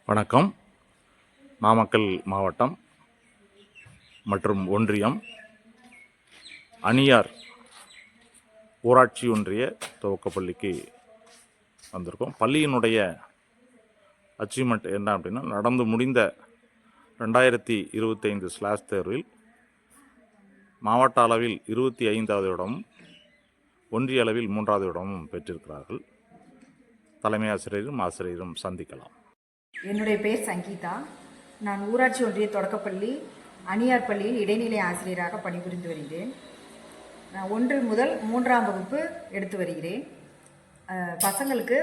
வணக்கம். நாமக்கல் மாவட்டம் மற்றும் ஒன்றியம் அணியார் ஊராட்சி ஒன்றிய துவக்கப்பள்ளிக்கு வந்திருக்கோம். பள்ளியினுடைய அச்சீவ்மெண்ட் என்ன அப்படின்னா, நடந்து முடிந்த 2025 ஸ்லாஷ் தேர்வில் மாவட்ட அளவில் 25வது இடமும் ஒன்றிய அளவில் 3வது இடமும் பெற்றிருக்கிறார்கள். தலைமை ஆசிரியரும் ஆசிரியரும் சந்திக்கலாம். என்னுடைய பேர் சங்கீதா. நான் ஊராட்சி ஒன்றிய தொடக்கப்பள்ளி அணியார் பள்ளியில் இடைநிலை ஆசிரியராக பணிபுரிந்து வருகிறேன். நான் 1 முதல் 3ஆம் வகுப்பு எடுத்து வருகிறேன். பசங்களுக்கு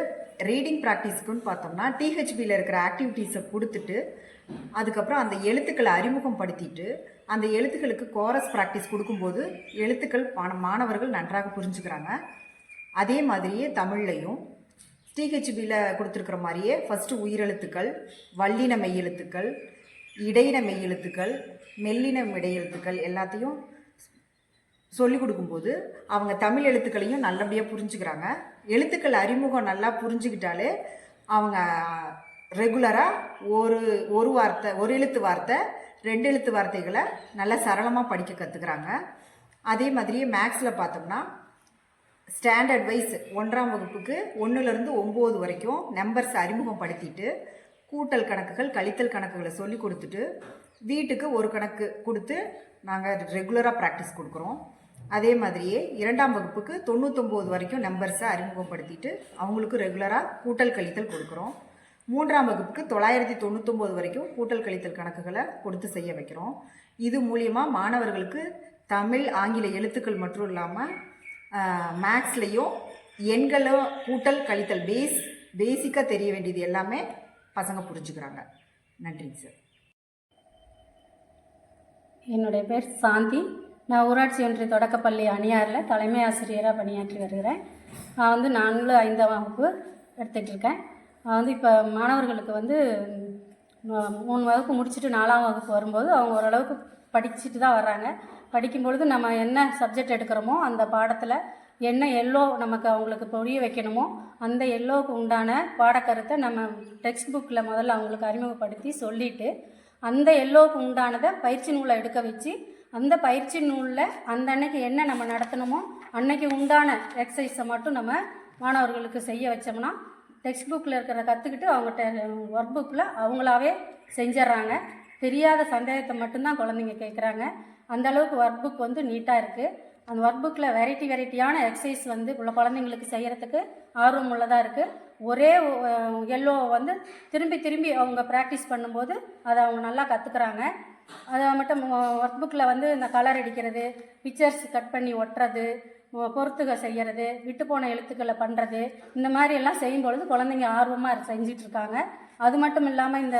ரீடிங் ப்ராக்டிஸ்க்குன்னு பார்த்தோம்னா டிஹெச்பியில் இருக்கிற ஆக்டிவிட்டீஸை கொடுத்துட்டு அதுக்கப்புறம் அந்த எழுத்துக்களை அறிமுகப்படுத்திட்டு அந்த எழுத்துக்களுக்கு கோரஸ் ப்ராக்டிஸ் கொடுக்கும்போது எழுத்துக்கள் மாணவர்கள் நன்றாக புரிஞ்சுக்கிறாங்க. அதே மாதிரியே தமிழ்லையும் டிஹெச்பியில் கொடுத்துருக்குற மாதிரியே ஃபஸ்ட்டு உயிரெழுத்துக்கள், வல்லின மெய்யெழுத்துக்கள், இடையின மெய்யெழுத்துக்கள், மெல்லின இடையெழுத்துக்கள் எல்லாத்தையும் சொல்லிக் கொடுக்கும்போது அவங்க தமிழ் எழுத்துக்களையும் நல்லபடியாக புரிஞ்சுக்கிறாங்க. எழுத்துக்கள் அறிமுகம் நல்லா புரிஞ்சுக்கிட்டாலே அவங்க ரெகுலராக ஒரு வார்த்தை, ஒரு எழுத்து வார்த்தை, 2 எழுத்து வார்த்தைகளை நல்லா சரளமாக படிக்க கற்றுக்குறாங்க. அதே மாதிரியே மேக்ஸில் பார்த்தோம்னா ஸ்டாண்டர்ட் வைஸ் 1ஆம் வகுப்புக்கு 1லேருந்து 9 வரைக்கும் நம்பர்ஸ் அறிமுகப்படுத்திட்டு கூட்டல் கணக்குகள், கழித்தல் கணக்குகளை சொல்லி கொடுத்துட்டு வீட்டுக்கு ஒரு கணக்கு கொடுத்து நாங்கள் ரெகுலராக ப்ராக்டிஸ் கொடுக்குறோம். அதே மாதிரியே 2ஆம் வகுப்புக்கு 99 வரைக்கும் நம்பர்ஸை அறிமுகப்படுத்திட்டு அவங்களுக்கு ரெகுலராக கூட்டல் கழித்தல் கொடுக்குறோம். 3ஆம் வகுப்புக்கு 999 வரைக்கும் கூட்டல் கழித்தல் கணக்குகளை கொடுத்து செய்ய வைக்கிறோம். இது மூலியமாக மாணவர்களுக்கு தமிழ், ஆங்கில எழுத்துக்கள் மட்டும் இல்லாமல் மேக்ஸ்லேயும் எண்களும் கூட்டல் கழித்தல் பேசிக்காக தெரிய வேண்டியது எல்லாமே பசங்க புரிஞ்சுக்கிறாங்க. நன்றிங்க சார். என்னுடைய பேர் சாந்தி. நான் ஊராட்சி ஒன்றிய தொடக்கப்பள்ளி அணியாரில் தலைமை ஆசிரியராக பணியாற்றி வருகிறேன். நான் 4, 5ஆம் வகுப்பு எடுத்துகிட்ருக்கேன். இப்போ மாணவர்களுக்கு 3 வகுப்பு முடிச்சுட்டு 4ஆம் வகுப்பு வரும்போது அவங்க ஓரளவுக்கு படிச்சுட்டு தான் வர்றாங்க. படிக்கும்பொழுது நம்ம என்ன சப்ஜெக்ட் எடுக்கிறோமோ அந்த பாடத்தில் என்ன எல்லோ நமக்கு அவங்களுக்கு புரிய வைக்கணுமோ அந்த எல்லோவுக்கு உண்டான பாடக்கருத்தை நம்ம டெக்ஸ்ட் புக்கில் முதல்ல அவங்களுக்கு அறிமுகப்படுத்தி சொல்லிவிட்டு அந்த எல்லோவுக்கு உண்டானதை பயிற்சி நூலை எடுக்க வச்சு அந்த பயிற்சி நூலில் அந்த அன்னைக்கு என்ன நம்ம நடத்தணுமோ அன்னைக்கு உண்டான எக்ஸசைஸை மட்டும் நம்ம மாணவர்களுக்கு செய்ய வச்சோம்னா டெக்ஸ்ட் புக்கில் இருக்கிறத கற்றுக்கிட்டு அவங்க ஒர்க் புக்கில் அவங்களாவே செஞ்சிட்றாங்க. தெரியாத சந்தேகத்தை மட்டும்தான் குழந்தைங்க கேட்குறாங்க. அந்தளவுக்கு ஒர்க் புக் நீட்டாக இருக்குது. அந்த ஒர்க் புக்கில் வெரைட்டியான எக்ஸசைஸ் உள்ள குழந்தைங்களுக்கு செய்கிறதுக்கு ஆர்வம் உள்ளதாக இருக்குது. ஒரே எல்லோ திரும்பி அவங்க ப்ராக்டிஸ் பண்ணும்போது அதை அவங்க நல்லா கற்றுக்குறாங்க. அதை மட்டும் ஒர்க் புக்கில் இந்த கலர் அடிக்கிறது, பிக்சர்ஸ் கட் பண்ணி ஒட்டுறது, பொறுத்துக செய்கிறது, விட்டு போன எழுத்துக்களை பண்ணுறது, இந்த மாதிரி எல்லாம் செய்யும்பொழுது குழந்தைங்க ஆர்வமாக செஞ்சிட்ருக்காங்க. அது மட்டும் இல்லாமல் இந்த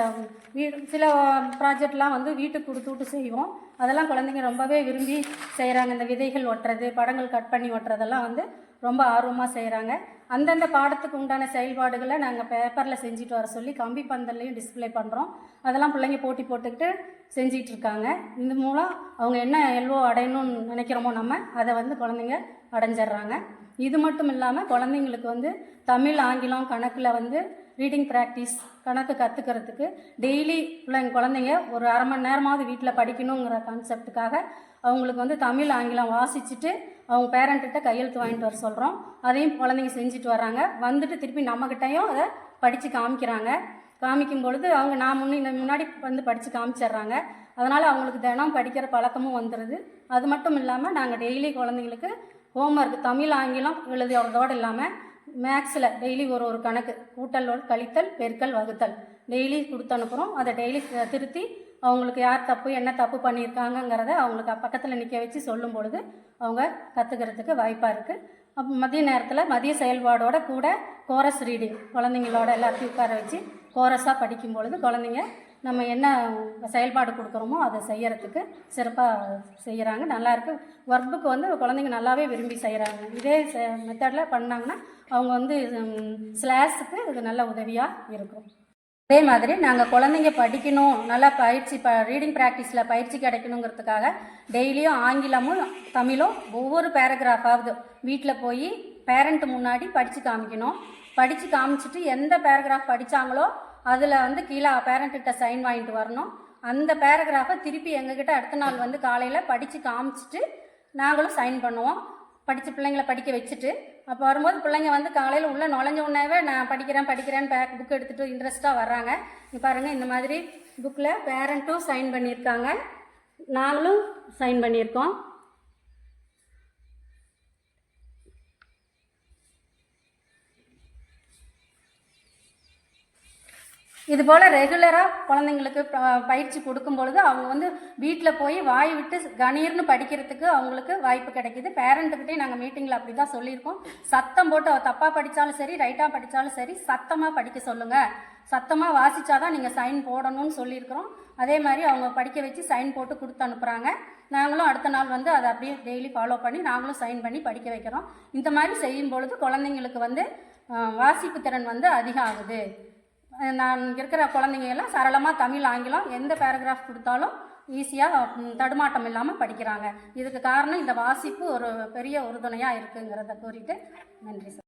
சில ப்ராஜெக்ட்லாம் வீட்டுக்கு கொடுத்துட்டு செய்வோம். அதெல்லாம் குழந்தைங்க ரொம்பவே விரும்பி செய்கிறாங்க. இந்த விதைகள் ஒட்டுறது, படங்கள் கட் பண்ணி ஒட்டுறதெல்லாம் ரொம்ப ஆர்வமாக செய்கிறாங்க. அந்தந்த பாடத்துக்கு உண்டான செயல்பாடுகளை நாங்கள் பேப்பரில் செஞ்சுட்டு வர சொல்லி கம்பி பந்தல்லையும் டிஸ்பிளே பண்ணுறோம். அதெல்லாம் பிள்ளைங்க போட்டி போட்டுக்கிட்டு செஞ்சிட்ருக்காங்க. இந்த மூலம் அவங்க என்ன எல்வோ அடையணும்னு நினைக்கிறோமோ நம்ம அதை குழந்தைங்க அடைஞ்சிட்றாங்க. இது மட்டும் இல்லாமல் குழந்தைங்களுக்கு தமிழ், ஆங்கிலம், கணக்கில் ரீடிங் ப்ராக்டிஸ் கணக்கு கற்றுக்கிறதுக்கு டெய்லி குழந்தைங்க ஒரு அரை மணி நேரமாவது வீட்டில் படிக்கணுங்கிற கான்செப்டுக்காக அவங்களுக்கு தமிழ், ஆங்கிலம் வாசிச்சுட்டு அவங்க பேரண்ட்டிட்ட கையெழுத்து வாங்கிட்டு வர சொல்கிறோம். அதையும் குழந்தைங்க செஞ்சுட்டு வர்றாங்க. திருப்பி நம்மக்கிட்டையும் அதை படித்து காமிக்கும் பொழுது அவங்க முன்னாடி படித்து காமிச்சிட்றாங்க. அதனால் அவங்களுக்கு தினம் படிக்கிற பழக்கமும் வந்துடுது. அது மட்டும் இல்லாமல் நாங்கள் டெய்லி குழந்தைங்களுக்கு ஹோம்ஒர்க் தமிழ், ஆங்கிலம் எழுதுறதோடு இல்லாமல் மேக்ஸில் டெய்லி ஒரு கணக்கு கூட்டல், கழித்தல், பெருக்கல், வகுத்தல் டெய்லி கொடுத்து அனுப்புகிறோம். அதை டெய்லி திருத்தி அவங்களுக்கு யார் தப்பு என்ன தப்பு பண்ணியிருக்காங்கங்கிறத அவங்களுக்கு பக்கத்தில் நிற்க வச்சு சொல்லும் பொழுது அவங்க கற்றுக்கிறதுக்கு வாய்ப்பாக இருக்குது. அப்போ மதிய நேரத்தில் மதிய செயல்பாடோட கூட கோரஸ் ரீடிங் குழந்தைங்களோட எல்லாத்தையும் உட்கார வச்சு கோரஸாக படிக்கும் பொழுது குழந்தைங்க நம்ம என்ன செயல்பாடு கொடுக்குறோமோ அதை செய்கிறதுக்கு சிறப்பாக செய்கிறாங்க. நல்லாயிருக்கு. ஒர்க் புக் குழந்தைங்க நல்லாவே விரும்பி செய்கிறாங்க. இதே மெத்தடில் பண்ணாங்கன்னா அவங்க ஸ்லாஸுக்கு இது நல்ல உதவியாக இருக்கும். அதே மாதிரி நாங்கள் குழந்தைங்க படிக்கணும், நல்லா ரீடிங் ப்ராக்டிஸில் பயிற்சி கிடைக்கணுங்கிறதுக்காக டெய்லியும் ஆங்கிலமும் தமிழும் ஒவ்வொரு பேராகிராஃபாவது வீட்டில் போய் பேரண்ட்டு முன்னாடி படித்து காமிக்கணும். படித்து காமிச்சிட்டு எந்த பேராகிராஃப் படித்தாங்களோ அதில் வந்து கீழே பேரண்ட்கிட்ட சைன் வாங்கிட்டு வரணும். அந்த பேராகிராஃபை திருப்பி எங்ககிட்ட அடுத்த நாள் வந்து காலையில் படித்து காமிச்சிட்டு நாங்களும் சைன் பண்ணுவோம். படித்த பிள்ளைங்களை படிக்க வச்சுட்டு அப்போ வரும்போது பிள்ளைங்க வந்து காலையில் உள்ளே நுழைஞ்ச உடனேவே நான் படிக்கிறேன்னு புக் எடுத்துகிட்டு இன்ட்ரெஸ்ட்டாக வர்றாங்க. இங்கே பாருங்கள், இந்த மாதிரி புக்கில் பேரண்ட்டும் சைன் பண்ணியிருக்காங்க, நாங்களும் சைன் பண்ணியிருக்கோம். இது போல் ரெகுலராக குழந்தைங்களுக்கு பயிற்சி கொடுக்கும் பொழுது அவங்க வந்து வீட்டில் போய் வாய் விட்டு கணீர்னு படிக்கிறதுக்கு அவங்களுக்கு வாய்ப்பு கிடைக்கிது. பேரண்ட்டுக்கிட்டே நாங்கள் மீட்டிங்கில் அப்படி தான் சொல்லியிருக்கோம். சத்தம் போட்டு தப்பாக படித்தாலும் சரி, ரைட்டாக படித்தாலும் சரி, சத்தமாக படிக்க சொல்லுங்கள், சத்தமாக வாசித்தாதான் நீங்கள் சைன் போடணும்னு சொல்லியிருக்கிறோம். அதே மாதிரி அவங்க படிக்க வச்சு சைன் போட்டு கொடுத்து அனுப்புகிறாங்க. நாங்களும் அடுத்த நாள் வந்து அதை அப்படியே டெய்லி ஃபாலோ பண்ணி நாங்களும் சைன் பண்ணி படிக்க வைக்கிறோம். இந்த மாதிரி செய்யும் பொழுது குழந்தைங்களுக்கு வந்து வாசிப்பு திறன் வந்து அதிகம் ஆகுது. நான் இருக்கிற குழந்தைங்க எல்லாம் சரளமாக தமிழ், ஆங்கிலம் எந்த பேராகிராஃப் கொடுத்தாலும் ஈஸியாக தடுமாட்டம் இல்லாமல் படிக்கிறாங்க. இதுக்கு காரணம் இந்த வாசிப்பு ஒரு பெரிய உறுதுணையாக இருக்குங்கிறத கூறிட்டு நன்றி சார்.